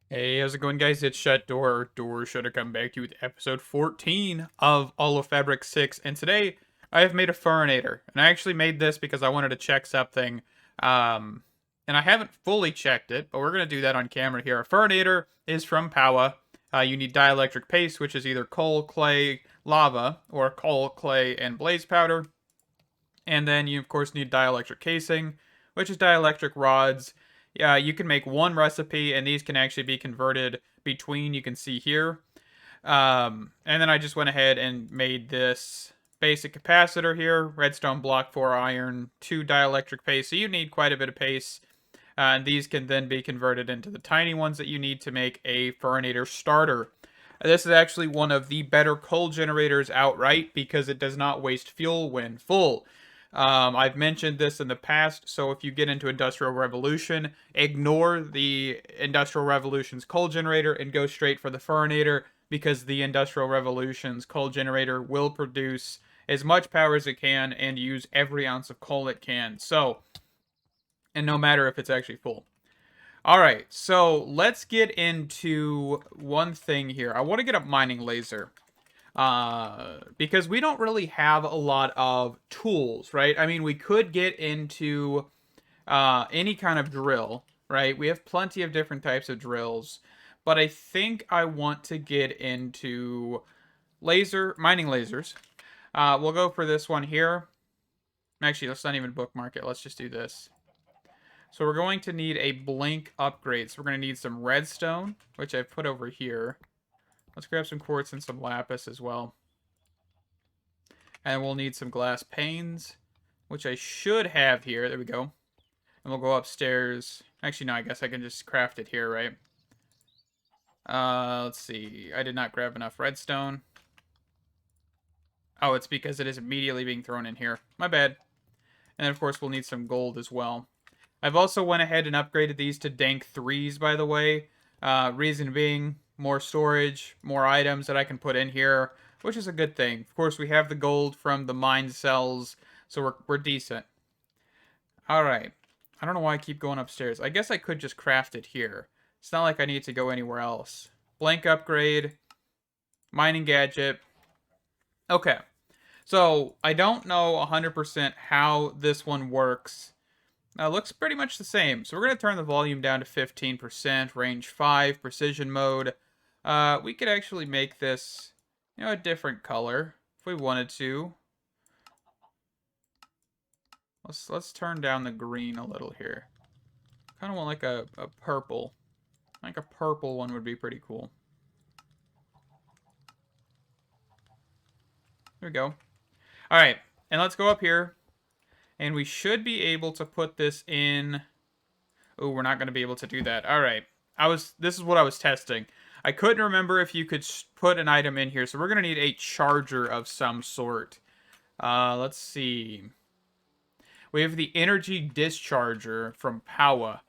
Hey, how's it going, guys? It's Shut Door. Door should have come back to you with episode 14 of All of Fabric 6. And today, I have made a furnator. And I actually made this because I wanted to check something. Um, and I haven't fully checked it, but we're going to do that on camera here. A furnator is from Powa. You need dielectric paste, which is either coal, clay, lava, or coal, clay, and blaze powder. And then you, of course, need dielectric casing, which is dielectric rods. You can make one recipe, and these can actually be converted between, you can see here. And then I just went ahead and made this basic capacitor here, redstone block 4 iron, 2 dielectric paste. So you need quite a bit of paste. And these can then be converted into the tiny ones that you need to make a furnator starter. This is actually one of the better coal generators outright because it does not waste fuel when full. I've mentioned this in the past, so if you get into Industrial Revolution, ignore the Industrial Revolution's coal generator and go straight for the furnator because the Industrial Revolution's coal generator will produce as much power as it can and use every ounce of coal it can. So, and no matter if it's actually full. All right, so let's get into one thing here. I want to get a mining laser because we don't really have a lot of tools, right? I mean, we could get into any kind of drill, right? We have plenty of different types of drills, but I think I want to get into mining lasers. We'll go for this one here. Actually, let's not even bookmark it. Let's just do this. So we're going to need a blink upgrade. So we're going to need some redstone, which I've put over here. Let's grab some quartz and some lapis as well. And we'll need some glass panes, which I should have here. There we go. And we'll go upstairs. Actually, no, I guess I can just craft it here, right? Let's see. I did not grab enough redstone. Oh, it's because it is immediately being thrown in here. My bad. And of course, we'll need some gold as well. I've also went ahead and upgraded these to dank 3s, by the way. Reason being, more storage, more items that I can put in here, which is a good thing. Of course, we have the gold from the mine cells, so we're decent. Alright. I don't know why I keep going upstairs. I guess I could just craft it here. It's not like I need to go anywhere else. Blank upgrade. Mining gadget. Okay. So, I don't know 100% how this one works. Looks pretty much the same. So we're going to turn the volume down to 15%, range 5, precision mode. We could actually make this, a different color if we wanted to. Let's turn down the green a little here. Kind of want like a purple. Like a purple one would be pretty cool. There we go. All right, and let's go up here. And we should be able to put this in. Oh, we're not going to be able to do that. All right. This is what I was testing. I couldn't remember if you could put an item in here, so we're going to need a charger of some sort. Let's see. We have the energy discharger from Powa.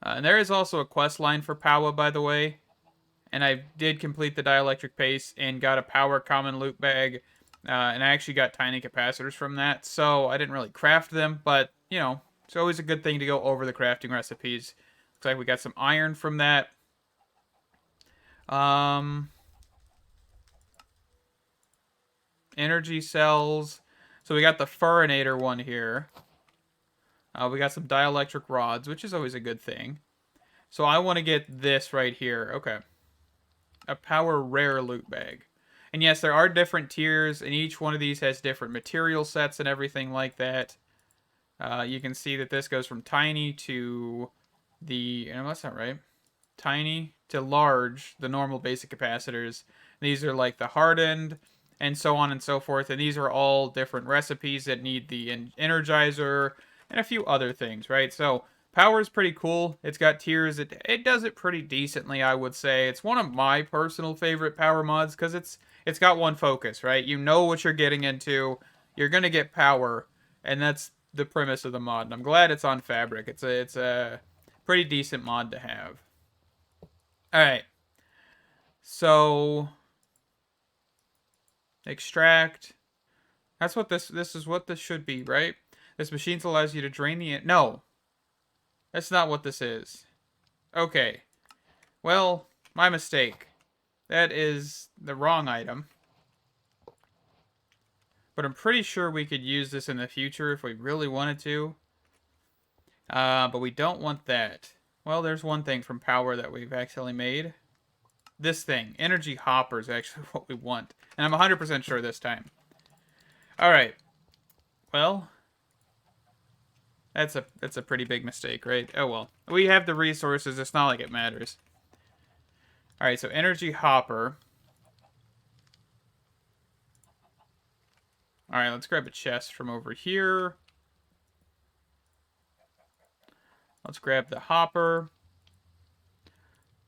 And there is also a quest line for Powa, by the way. And I did complete the dielectric paste and got a power common loot bag. And I actually got tiny capacitors from that. So I didn't really craft them, but, it's always a good thing to go over the crafting recipes. Looks like we got some iron from that. Energy cells. So we got the furnator one here. We got some dielectric rods, which is always a good thing. So I want to get this right here. Okay. A power rare loot bag. And yes, there are different tiers, and each one of these has different material sets and everything like that. You can see that this goes from tiny to that's not right. Tiny to large, the normal basic capacitors. These are like the hardened, and so on and so forth. And these are all different recipes that need the energizer and a few other things, right? So power is pretty cool. It's got tiers. It does it pretty decently, I would say. It's one of my personal favorite power mods because it's got one focus, right? You know what you're getting into. You're gonna get power, and that's the premise of the mod. And I'm glad it's on Fabric. It's a pretty decent mod to have. All right. So extract. That's what this is what this should be, right? This machine allows you to drain the no. That's not what this is. Okay. Well, my mistake. That is the wrong item. But I'm pretty sure we could use this in the future if we really wanted to. But we don't want that. Well, there's one thing from power that we've actually made. This thing. Energy hopper is actually what we want. And I'm 100% sure this time. Alright. Well, that's a pretty big mistake, right? Oh well. We have the resources. It's not like it matters. Alright, so energy hopper. Alright, let's grab a chest from over here. Let's grab the hopper.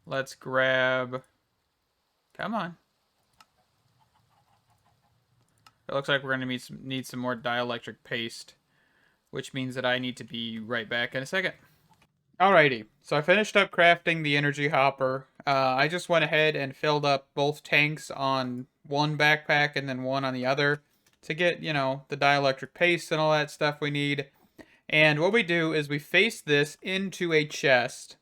Let's grab... Come on. It looks like we're going to need some more dielectric paste, which means that I need to be right back in a second. Alrighty, so I finished up crafting the energy hopper. I just went ahead and filled up both tanks on one backpack and then one on the other to get, you know, the dielectric paste and all that stuff we need. And what we do is we face this into a chest,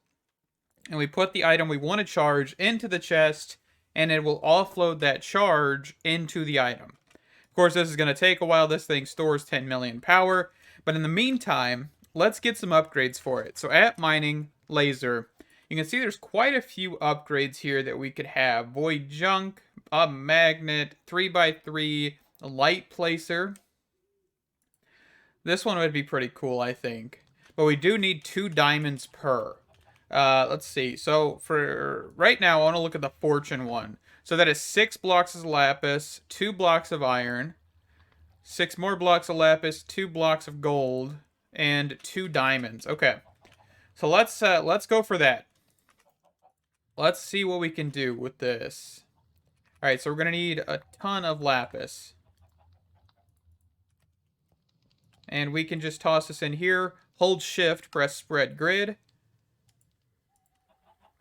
and we put the item we want to charge into the chest, and it will offload that charge into the item. Of course, this is going to take a while. This thing stores 10 million power, but in the meantime, let's get some upgrades for it. So at mining, laser, you can see there's quite a few upgrades here that we could have. Void junk, a magnet, 3x3, a light placer. This one would be pretty cool, I think. But we do need 2 diamonds per. Let's see. So for right now, I want to look at the fortune one. So that is 6 blocks of lapis, 2 blocks of iron, 6 more blocks of lapis, 2 blocks of gold, and 2 diamonds. Okay. So let's go for that. Let's see what we can do with this. All right, so we're going to need a ton of lapis. And we can just toss this in here. Hold shift, press spread grid.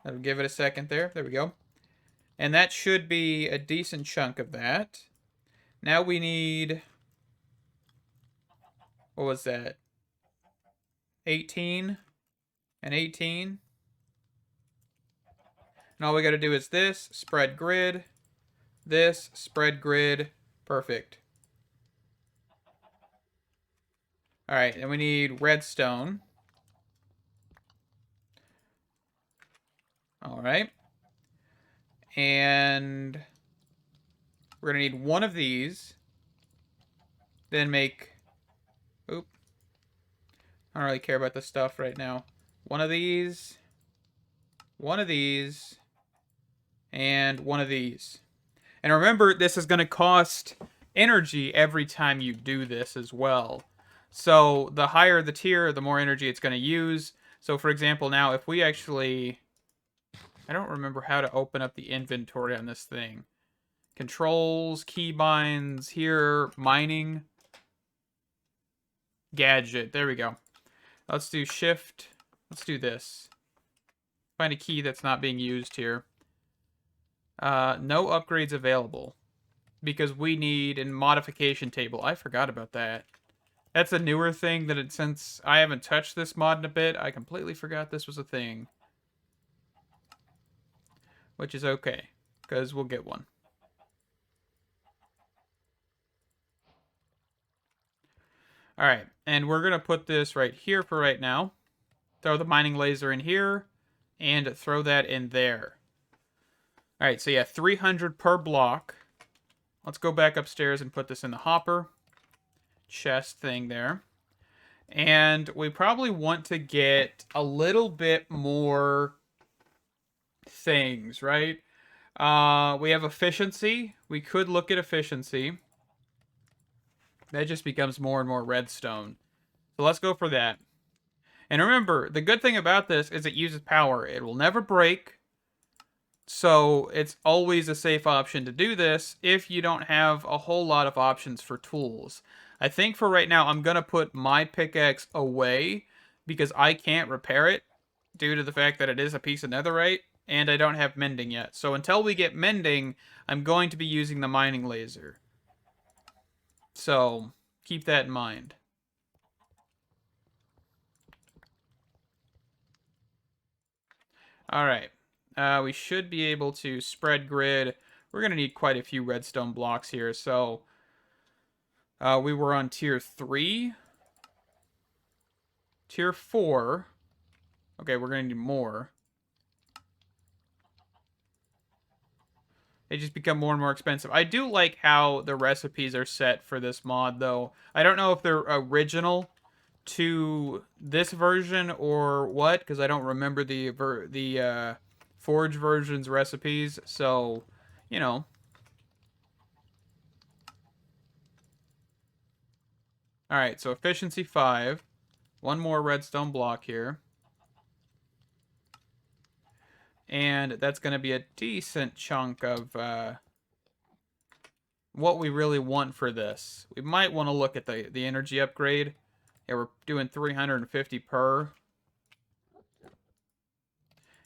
That'll give it a second there. There we go. And that should be a decent chunk of that. Now we need... What was that? 18 and 18. And all we got to do is this, spread grid, this, spread grid, perfect. All right, and we need redstone. All right. And we're going to need one of these. Then make... Oop. I don't really care about this stuff right now. One of these. One of these. And one of these. And remember, this is going to cost energy every time you do this as well. So the higher the tier, the more energy it's going to use. So for example, now if we actually... I don't remember how to open up the inventory on this thing. Controls, keybinds, here, mining. Gadget, there we go. Let's do shift. Let's do this. Find a key that's not being used here. No upgrades available. Because we need a modification table. I forgot about that. That's a newer thing that since I haven't touched this mod in a bit, I completely forgot this was a thing. Which is okay, because we'll get one. Alright, and we're going to put this right here for right now. Throw the mining laser in here, and throw that in there. Alright, so yeah, 300 per block. Let's go back upstairs and put this in the hopper. Chest thing there. And we probably want to get a little bit more things, right? We have efficiency. We could look at efficiency. That just becomes more and more redstone. So let's go for that. And remember, the good thing about this is it uses power. It will never break. So it's always a safe option to do this if you don't have a whole lot of options for tools. I think for right now, I'm going to put my pickaxe away because I can't repair it due to the fact that it is a piece of netherite. And I don't have mending yet. So until we get mending, I'm going to be using the mining laser. So keep that in mind. Alright. we should be able to spread grid. We're going to need quite a few redstone blocks here. So we were on tier 3. Tier 4. Okay, we're going to need more. They just become more and more expensive. I do like how the recipes are set for this mod, though. I don't know if they're original to this version or what, because I don't remember the Forge version's recipes. So, you know. All right, so efficiency 5. One more redstone block here. And that's going to be a decent chunk of what we really want for this. We might want to look at the energy upgrade. Yeah, we're doing 350 per.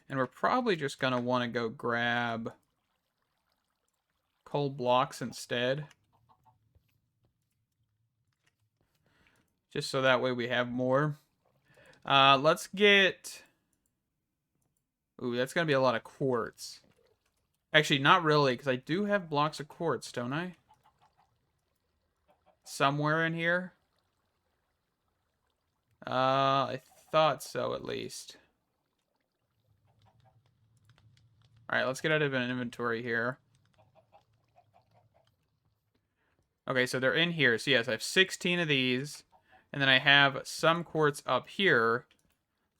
And we're probably just going to want to go grab coal blocks instead. Just so that way we have more. Let's get... Ooh, that's going to be a lot of quartz. Actually, not really, because I do have blocks of quartz, don't I? Somewhere in here. I thought so, at least. Alright, let's get out of an inventory here. Okay, so they're in here. So yes, I have 16 of these. And then I have some quartz up here.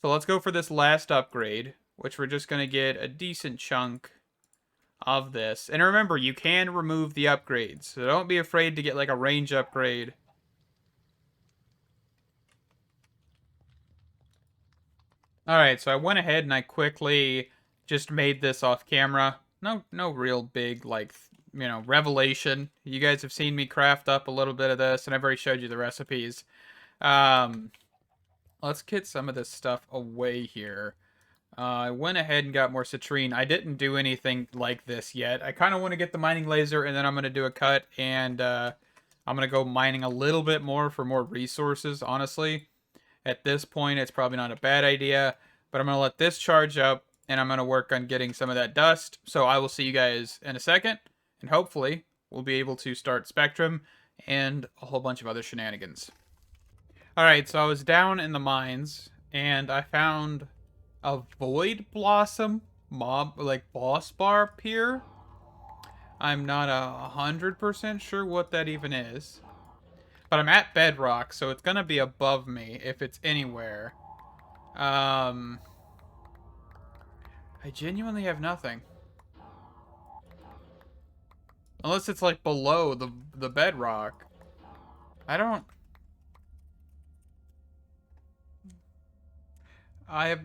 So let's go for this last upgrade, which we're just going to get a decent chunk of this. And remember, you can remove the upgrades. So don't be afraid to get like a range upgrade. Alright, so I went ahead and I quickly just made this off camera. No real big, like, you know, revelation. You guys have seen me craft up a little bit of this, and I've already showed you the recipes. Let's get some of this stuff away here. I went ahead and got more citrine. I didn't do anything like this yet. I kind of want to get the mining laser, and then I'm going to do a cut, and I'm going to go mining a little bit more for more resources, honestly. At this point, it's probably not a bad idea, but I'm going to let this charge up, and I'm going to work on getting some of that dust. So I will see you guys in a second, and hopefully we'll be able to start Spectrum and a whole bunch of other shenanigans. Alright, so I was down in the mines, and I found a Void Blossom boss bar up here. I'm not 100% sure what that even is. But I'm at bedrock, so it's gonna be above me if it's anywhere. I genuinely have nothing. Unless it's like below the bedrock. I have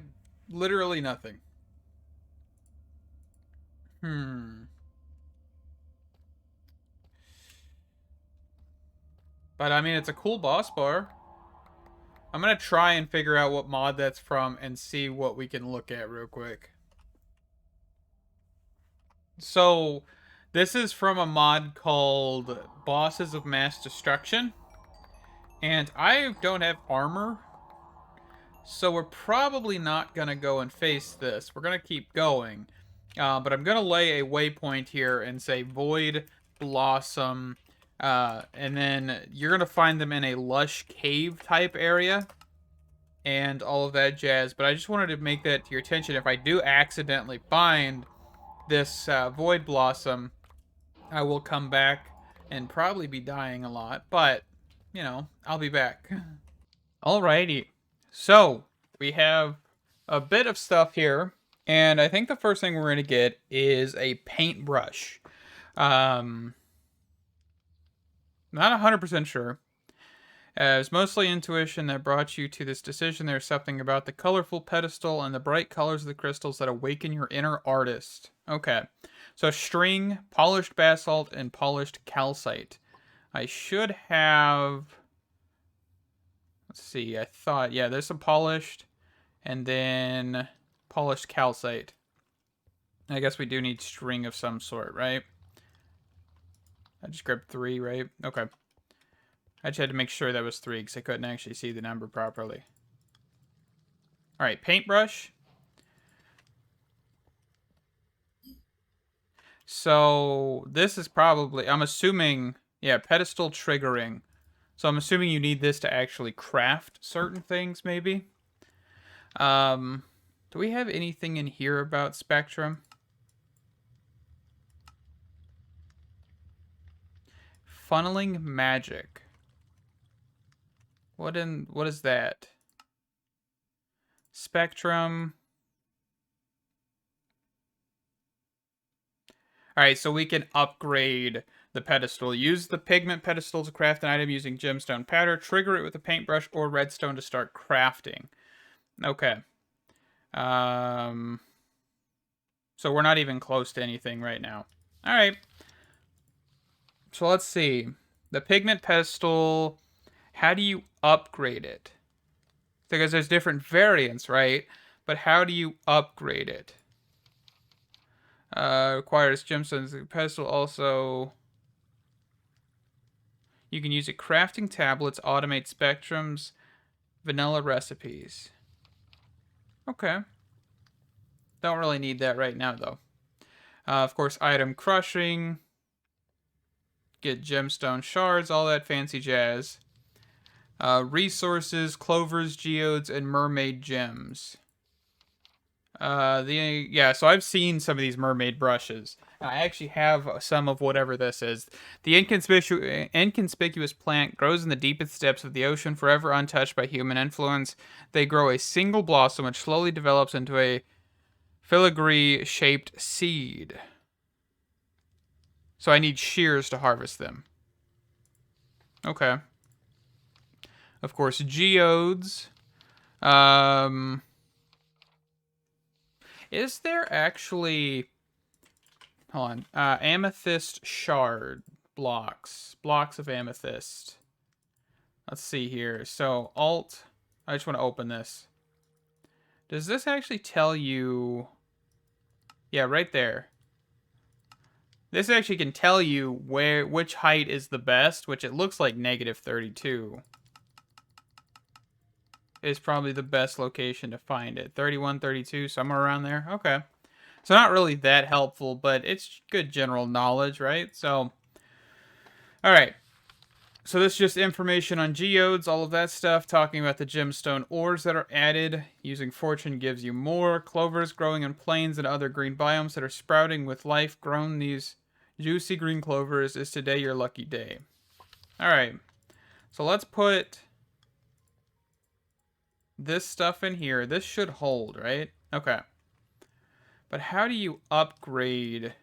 literally nothing. But I mean, it's a cool boss bar. I'm gonna try and figure out what mod that's from and see what we can look at real quick. So, this is from a mod called Bosses of Mass Destruction. And I don't have armor. So we're probably not going to go and face this. We're going to keep going. But I'm going to lay a waypoint here and say Void Blossom. And then you're going to find them in a lush cave type area. And all of that jazz. But I just wanted to make that to your attention. If I do accidentally find this Void Blossom, I will come back and probably be dying a lot. But, you know, I'll be back. Alrighty. So, we have a bit of stuff here. And I think the first thing we're going to get is a paintbrush. Not 100% sure. It's mostly intuition that brought you to this decision. There's something about the colorful pedestal and the bright colors of the crystals that awaken your inner artist. Okay. So string, polished basalt, and polished calcite. I should have... Let's see, I thought... Yeah, there's some polished, and then polished calcite. I guess we do need string of some sort, right? I just grabbed 3, right? Okay. I just had to make sure that was 3 because I couldn't actually see the number properly. Alright, paintbrush. So this is probably, I'm assuming, yeah, pedestal triggering. So I'm assuming you need this to actually craft certain things, maybe. Um, do we have anything in here about spectrum? Funneling magic. What is that? Spectrum. Alright, so we can upgrade the pedestal. Use the pigment pedestal to craft an item using gemstone powder. Trigger it with a paintbrush or redstone to start crafting. Okay. So we're not even close to anything right now. Alright. So let's see. The pigment pedestal, how do you upgrade it? Because there's different variants, right? But how do you upgrade it? Requires gemstones. The pedestal also... You can use it crafting tablets, automate spectrums, vanilla recipes. Okay. Don't really need that right now, though. Of course, item crushing. Get gemstone shards, all that fancy jazz. Resources, clovers, geodes, and mermaid gems. So I've seen some of these mermaid brushes. I actually have some of whatever this is. The inconspicuous plant grows in the deepest depths of the ocean, forever untouched by human influence. They grow a single blossom which slowly develops into a filigree-shaped seed. So I need shears to harvest them. Okay. Of course, geodes. Is there actually... Hold on. Amethyst shard blocks. Blocks of amethyst. Let's see here. So, Alt. I just want to open this. Does this actually tell you... Yeah, right there. This actually can tell you which height is the best, which it looks like -32. Is probably the best location to find it. 31, 32, somewhere around there. Okay. So not really that helpful, but it's good general knowledge, right? So, all right. So this is just information on geodes, all of that stuff, talking about the gemstone ores that are added. Using fortune gives you more. Clovers growing in plains and other green biomes that are sprouting with life grown. These juicy green clovers. Is today your lucky day? All right. So let's put this stuff in here. This should hold, right? Okay. But how do you upgrade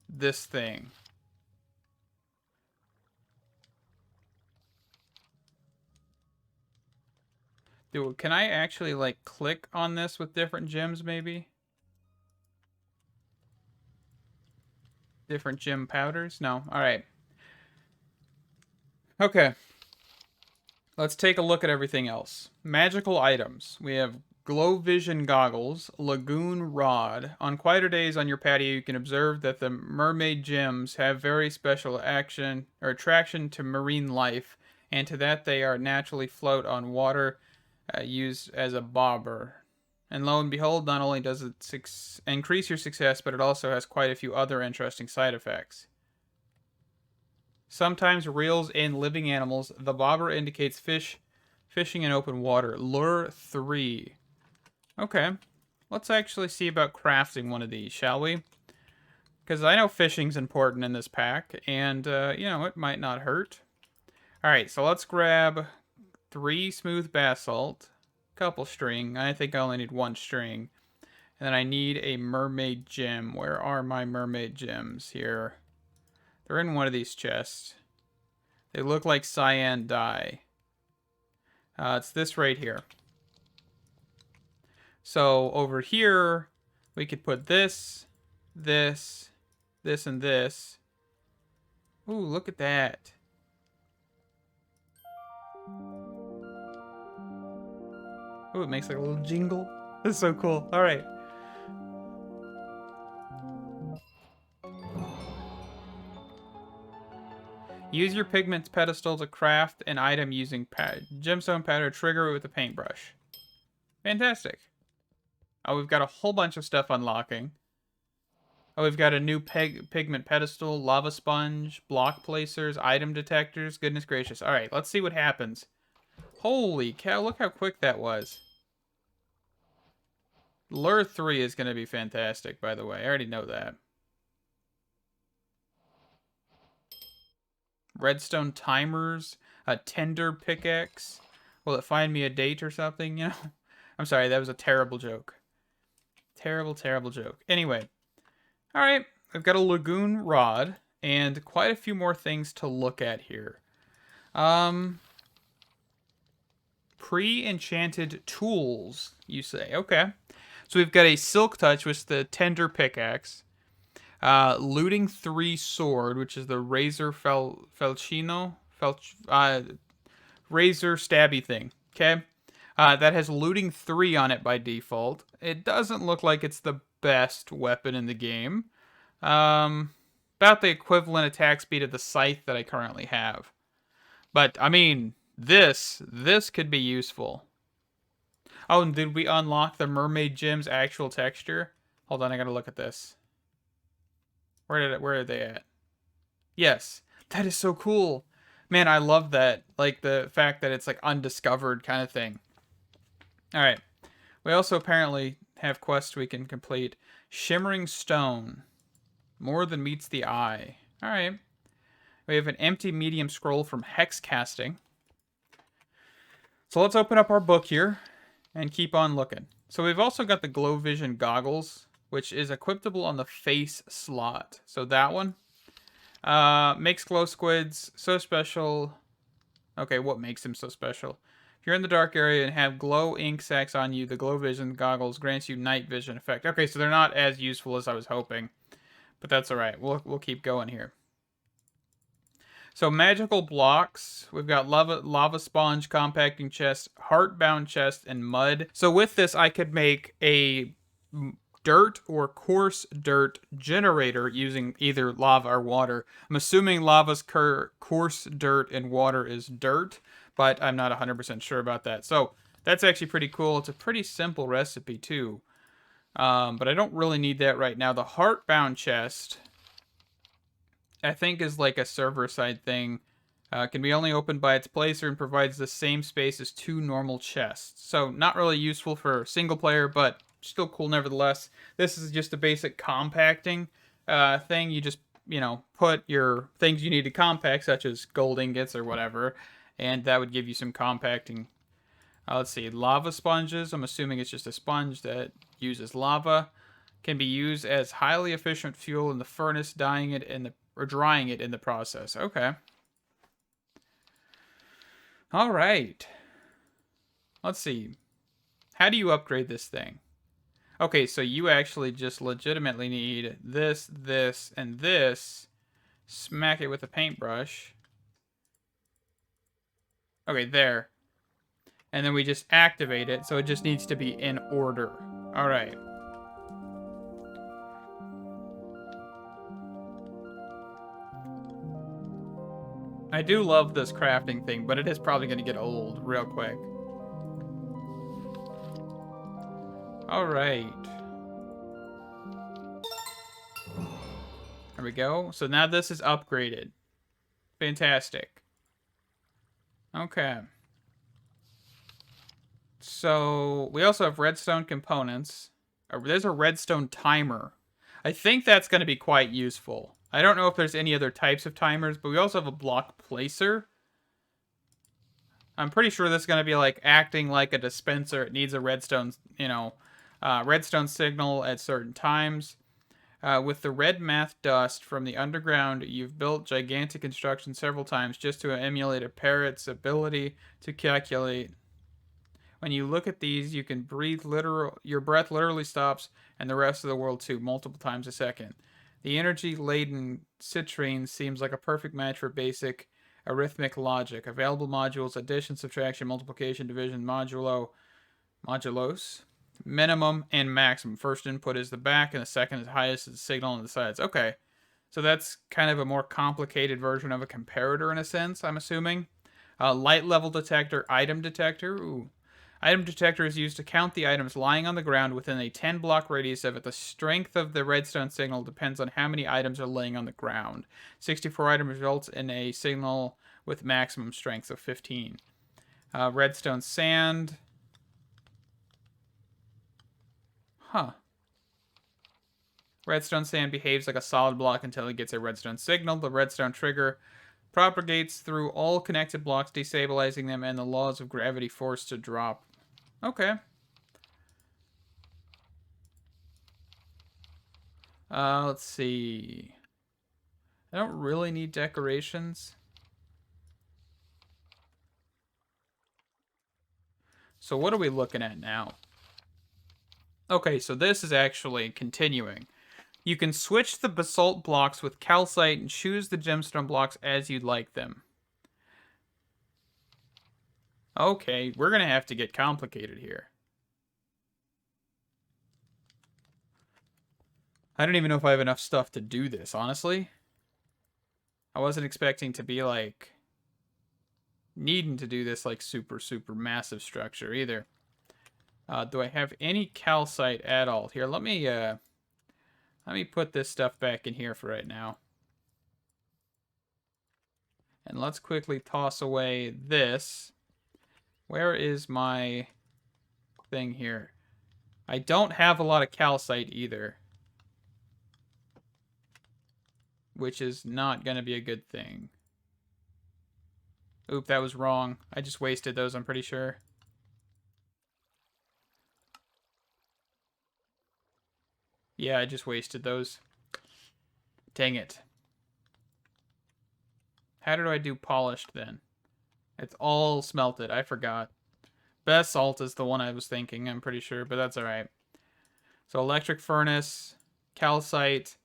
this thing? Can I actually, like, click on this with different gems, maybe? Different gem powders? No. Alright. Okay. Let's take a look at everything else. Magical items. We have Glow Vision Goggles, Lagoon Rod. On quieter days on your patio, you can observe that the mermaid gems have very special action or attraction to marine life, and to that they are naturally float on water, used as a bobber. And lo and behold, not only does it increase your success, but it also has quite a few other interesting side effects. Sometimes reels in living animals. The bobber indicates fishing in open water. Lure 3. Okay. Let's actually see about crafting one of these, shall we? Because I know fishing's important in this pack, and, it might not hurt. Alright, so let's grab 3 smooth basalt, couple string. I think I only need 1 string. And then I need a mermaid gem. Where are my mermaid gems here? They're in one of these chests. They look like cyan dye. It's this right here. So over here, we could put this, this, this, and this. Ooh, look at that. Ooh, it makes like a little jingle. That's so cool. All right. Use your pigment pedestal to craft an item using gemstone powder. Trigger it with a paintbrush. Fantastic. Oh, we've got a whole bunch of stuff unlocking. Oh, we've got a new pigment pedestal, lava sponge, block placers, item detectors. Goodness gracious. All right, let's see what happens. Holy cow, look how quick that was. Lure 3 is going to be fantastic, by the way. I already know that. Redstone timers, a tender pickaxe. Will it find me a date or something, you know? I'm sorry, that was a terrible joke. Terrible, terrible joke. Anyway, all right, I've got a lagoon rod and quite a few more things to look at here. Pre-enchanted tools, you say. Okay. So we've got a silk touch, which is the tender pickaxe. Looting 3 sword, which is the razor felchino. Razor stabby thing. Okay. That has looting 3 on it by default. It doesn't look like it's the best weapon in the game. About the equivalent attack speed of the scythe that I currently have. But, I mean, this could be useful. Oh, and did we unlock the mermaid gem's actual texture? Hold on, I gotta look at this. Where are they at? Yes, that is so cool. Man, I love that. Like the fact that it's like undiscovered kind of thing. All right. We also apparently have quests we can complete. Shimmering stone. More than meets the eye. All right. We have an empty medium scroll from hex casting. So let's open up our book here and keep on looking. So we've also got the glow vision goggles, which is equipable on the face slot. So that one makes glow squids so special. Okay, what makes them so special? If you're in the dark area and have glow ink sacs on you, the glow vision goggles grants you night vision effect. Okay, so they're not as useful as I was hoping, but that's all right. We'll keep going here. So magical blocks, we've got lava sponge, compacting chest, heartbound chest, and mud. So with this, I could make a dirt or coarse dirt generator using either lava or water. I'm assuming lava's coarse dirt and water is dirt, but I'm not 100% sure about that. So that's actually pretty cool. It's a pretty simple recipe too, but I don't really need that right now. The heartbound chest, I think, is like a server side thing. Can be only opened by its placer and provides the same space as 2 normal chests. So not really useful for single player, but still cool nevertheless. This is just a basic compacting thing. You just, put your things you need to compact, such as gold ingots or whatever, and that would give you some compacting. Let's see, lava sponges. I'm assuming it's just a sponge that uses lava. Can be used as highly efficient fuel in the furnace, drying it in the process. Okay. All right. Let's see. How do you upgrade this thing? Okay, so you actually just legitimately need this, this, and this. Smack it with a paintbrush. Okay, there. And then we just activate it, so it just needs to be in order. All right. I do love this crafting thing, but it is probably going to get old real quick. All right. There we go. So now this is upgraded. Fantastic. Okay. So we also have redstone components. There's a redstone timer. I think that's going to be quite useful. I don't know if there's any other types of timers, but we also have a block placer. I'm pretty sure this is going to be like acting like a dispenser. It needs a redstone, redstone signal at certain times. With the red math dust from the underground, you've built gigantic construction several times just to emulate a parrot's ability to calculate. When you look at these, you can breathe your breath literally stops, and the rest of the world too, multiple times a second. The energy-laden citrine seems like a perfect match for basic arithmetic logic. Available modules: addition, subtraction, multiplication, division, modulos, minimum, and maximum. First input is the back, and the second is highest is the signal on the sides. Okay, so that's kind of a more complicated version of a comparator in a sense, I'm assuming. Light level detector, item detector. Ooh. Item detector is used to count the items lying on the ground within a 10-block radius of it. The strength of the redstone signal depends on how many items are laying on the ground. 64 items results in a signal with maximum strength of 15. Redstone sand. Huh. Redstone sand behaves like a solid block until it gets a redstone signal. The redstone trigger propagates through all connected blocks, destabilizing them, and the laws of gravity force to drop. Okay. Let's see. I don't really need decorations. So what are we looking at now? Okay, so this is actually continuing. You can switch the basalt blocks with calcite and choose the gemstone blocks as you'd like them. Okay, we're going to have to get complicated here. I don't even know if I have enough stuff to do this, honestly. I wasn't expecting to be, like, needing to do this, like, super massive structure either. Do I have any calcite at all? Here, let me put this stuff back in here for right now. And let's quickly toss away this. Where is my thing here? I don't have a lot of calcite either, which is not going to be a good thing. Oop, that was wrong. I just wasted those, I'm pretty sure. Yeah, I just wasted those. Dang it. How did I do polished then? It's all smelted. I forgot. Basalt is the one I was thinking, I'm pretty sure, but that's alright. So electric furnace, calcite.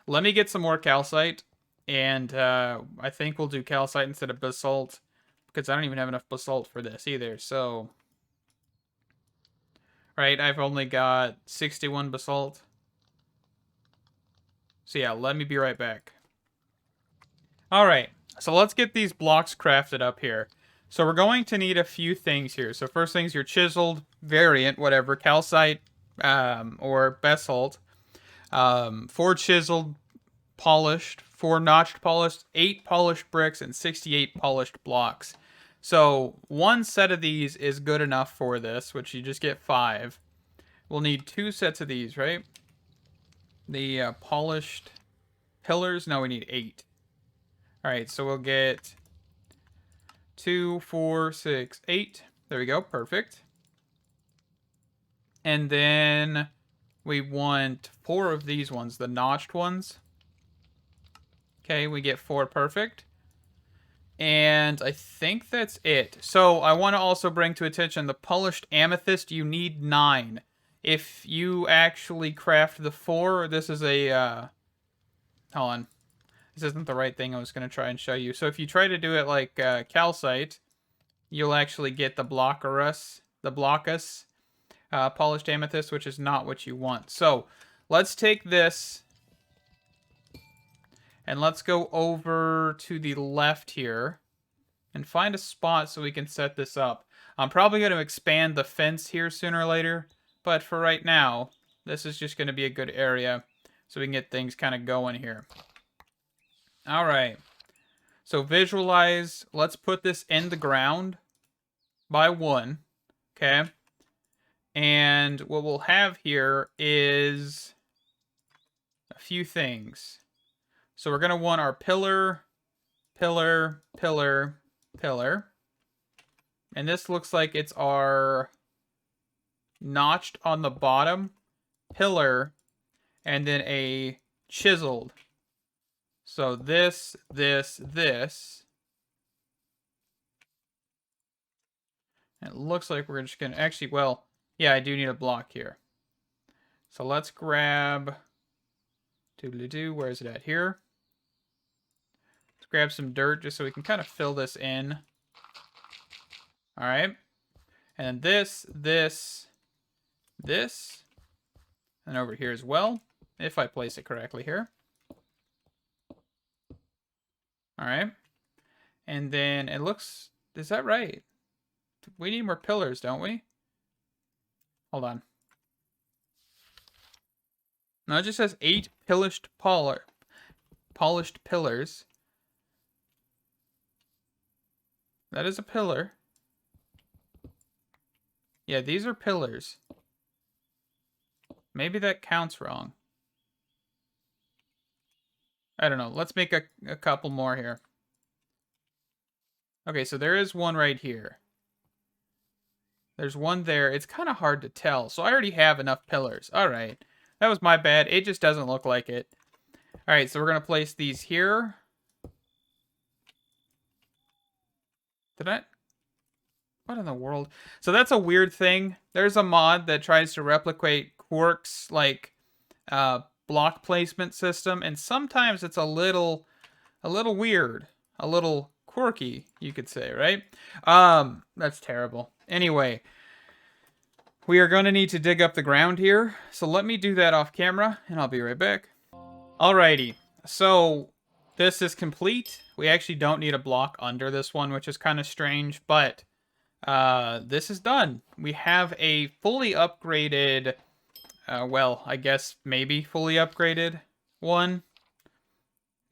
Let me get some more calcite, and I think we'll do calcite instead of basalt, because I don't even have enough basalt for this either, so... Right, I've only got 61 basalt. So yeah, let me be right back. Alright, so let's get these blocks crafted up here. So we're going to need a few things here. So first thing's your chiseled variant, whatever, calcite or basalt. 4 chiseled polished, 4 notched polished, 8 polished bricks, and 68 polished blocks. So one set of these is good enough for this, which you just get 5. We'll need 2 sets of these, right? The polished pillars, no, we need 8. Alright, so we'll get 2, 4, 6, 8. There we go, perfect. And then we want 4 of these ones, the notched ones. Okay, we get 4, perfect. And I think that's it. So I want to also bring to attention the polished amethyst, you need 9. If you actually craft the 4, this is a, hold on. This isn't the right thing I was going to try and show you. So if you try to do it like calcite, you'll actually get the blockus polished amethyst, which is not what you want. So let's take this and let's go over to the left here and find a spot so we can set this up. I'm probably going to expand the fence here sooner or later, but for right now, this is just going to be a good area so we can get things kind of going here. All right. So visualize, let's put this in the ground by 1. Okay. And what we'll have here is a few things. So we're going to want our pillar, pillar, pillar, pillar. And this looks like it's our notched on the bottom pillar and then a chiseled. So this. It looks like we're just going to... Actually, well, yeah, I do need a block here. So let's grab... Doodly-doo, where is it at? Here. Let's grab some dirt just so we can kind of fill this in. Alright. And this. And over here as well, if I place it correctly here. Alright. And then it looks... Is that right? We need more pillars, don't we? Hold on. No, it just says 8 polished pillars. That is a pillar. Yeah, these are pillars. Maybe that counts wrong. I don't know. Let's make a couple more here. Okay, so there is one right here. There's one there. It's kind of hard to tell. So I already have enough pillars. All right. That was my bad. It just doesn't look like it. All right, so we're going to place these here. Did I? What in the world? So that's a weird thing. There's a mod that tries to replicate Quark's, like, block placement system. And sometimes it's a little weird. A little quirky, you could say, right? That's terrible. Anyway, we are going to need to dig up the ground here. So let me do that off camera, and I'll be right back. Alrighty, so this is complete. We actually don't need a block under this one, which is kind of strange, but this is done. We have a fully upgraded, well, I guess maybe fully upgraded one.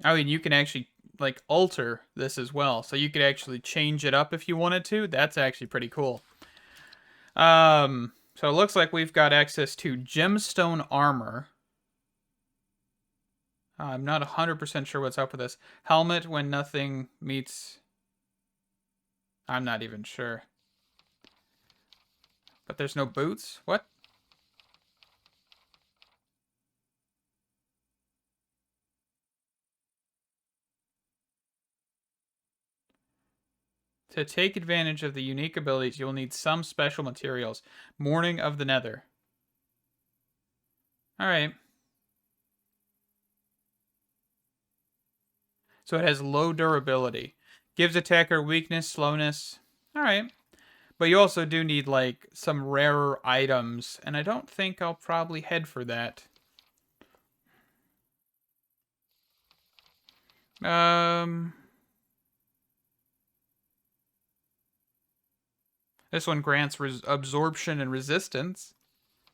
I mean, you can actually, like, alter this as well. So you could actually change it up if you wanted to. That's actually pretty cool. So it looks like we've got access to Gemstone Armor. I'm not 100% sure what's up with this. Helmet when nothing meets... I'm not even sure. But there's no boots? What? To take advantage of the unique abilities, you'll need some special materials. Morning of the Nether. Alright. So it has low durability. Gives attacker weakness, slowness. Alright. But you also do need, like, some rarer items. And I don't think I'll probably head for that. This one grants absorption and resistance.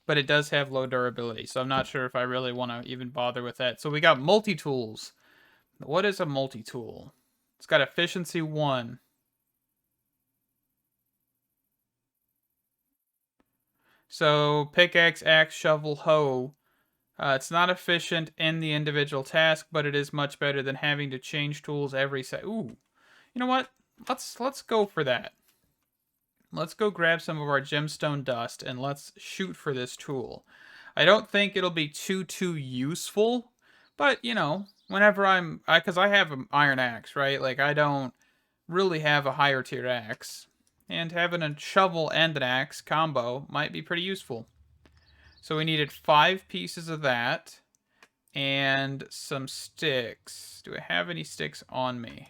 But it does have low durability. So I'm not sure if I really want to even bother with that. So we got multi-tools. What is a multi-tool? It's got efficiency 1. So pickaxe, axe, shovel, hoe. It's not efficient in the individual task, but it is much better than having to change tools every set. Ooh, you know what? Let's go for that. Let's go grab some of our gemstone dust and let's shoot for this tool. I don't think it'll be too useful, but you know, whenever because I have an iron axe, right? Like I don't really have a higher tier axe, and having a shovel and an axe combo might be pretty useful. So we needed 5 pieces of that and some sticks. Do I have any sticks on me?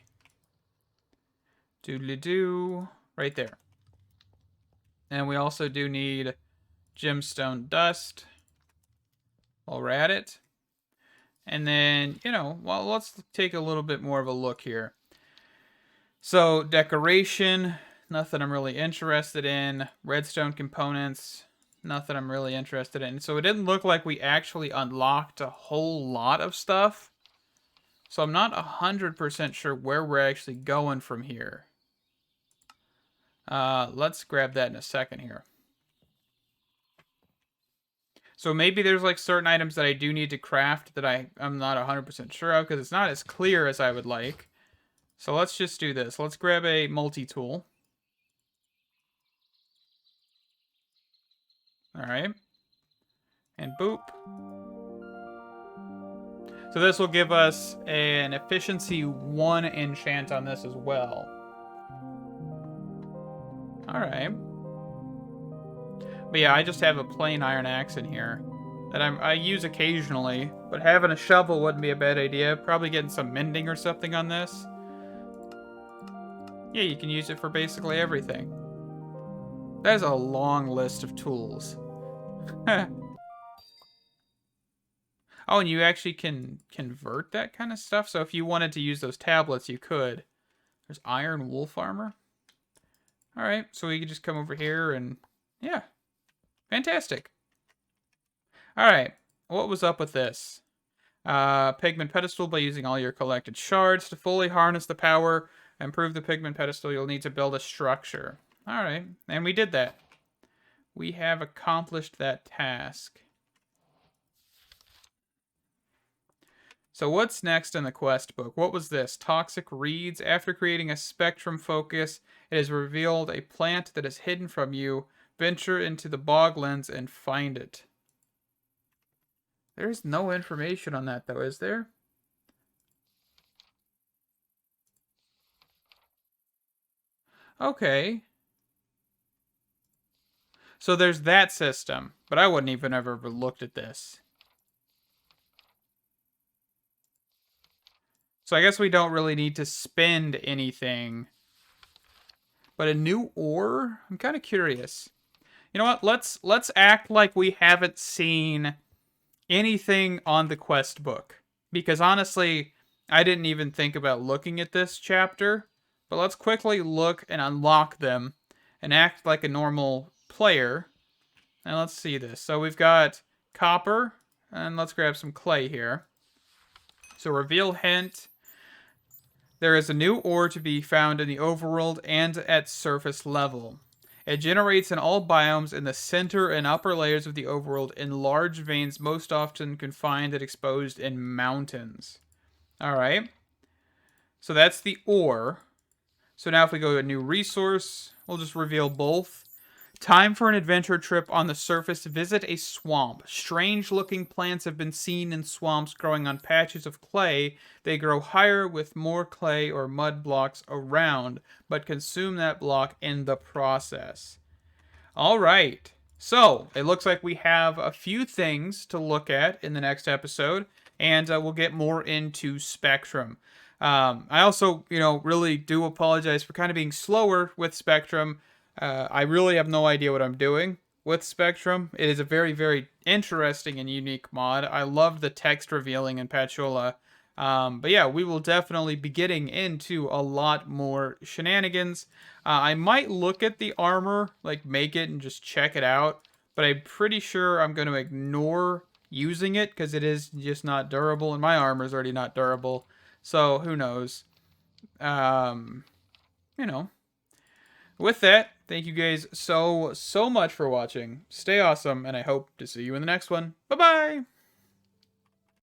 Doodly-doo. Right there. And we also do need gemstone dust while we're at it. And then, you know, well, let's take a little bit more of a look here. So, decoration, nothing I'm really interested in. Redstone components, nothing I'm really interested in. So it didn't look like we actually unlocked a whole lot of stuff. So I'm not 100% sure where we're actually going from here. Let's grab that in a second here. So maybe there's like certain items that I do need to craft that I'm not 100% sure of because it's not as clear as I would like. So let's just do this. Let's grab a multi-tool. Alright. And boop. So this will give us an efficiency 1 enchant on this as well. Alright. But yeah, I just have a plain iron axe in here that I use occasionally. But having a shovel wouldn't be a bad idea. Probably getting some mending or something on this. Yeah, you can use it for basically everything. That is a long list of tools. Oh, and you actually can convert that kind of stuff. So if you wanted to use those tablets, you could. There's iron wolf armor. All right, so we can just come over here and, yeah, Fantastic. Alright, what was up with this? Pigment Pedestal. By using all your collected shards to fully harness the power and improve the Pigment Pedestal, you'll need to build a structure. Alright, and we did that. We have accomplished that task. So what's next in the quest book? What was this? Toxic Reeds. After creating a spectrum focus, it has revealed a plant that is hidden from you. Venture into the boglands and find it. There's no information on that, though, is there? Okay. So there's that system, but I wouldn't even have ever looked at this. So I guess we don't really need to spend anything. But a new ore? I'm kind of curious. You know what? Let's act like we haven't seen anything on the quest book. Because honestly, I didn't even think about looking at this chapter. But let's quickly look and unlock them and act like a normal player. And let's see this. So we've got copper, and let's grab some clay here. So reveal hint. There is a new ore to be found in the overworld and at surface level. It generates in all biomes in the center and upper layers of the overworld in large veins, most often confined and exposed in mountains. Alright. So that's the ore. So now if we go to a new resource, we'll just reveal both. Time for an adventure trip on the surface. Visit a swamp. Strange-looking plants have been seen in swamps growing on patches of clay. They grow higher with more clay or mud blocks around, but consume that block in the process. All right. So, it looks like we have a few things to look at in the next episode, and we'll get more into Spectrum. I also, really do apologize for kind of being slower with Spectrum. I really have no idea what I'm doing with Spectrum. It is a very, very interesting and unique mod. I love the text revealing in Patchoula. But yeah, we will definitely be getting into a lot more shenanigans. I might look at the armor, like make it and just check it out. But I'm pretty sure I'm going to ignore using it because it is just not durable. And my armor is already not durable. So who knows? You know. With that, thank you guys so much for watching. Stay awesome, and I hope to see you in the next one. Bye-bye!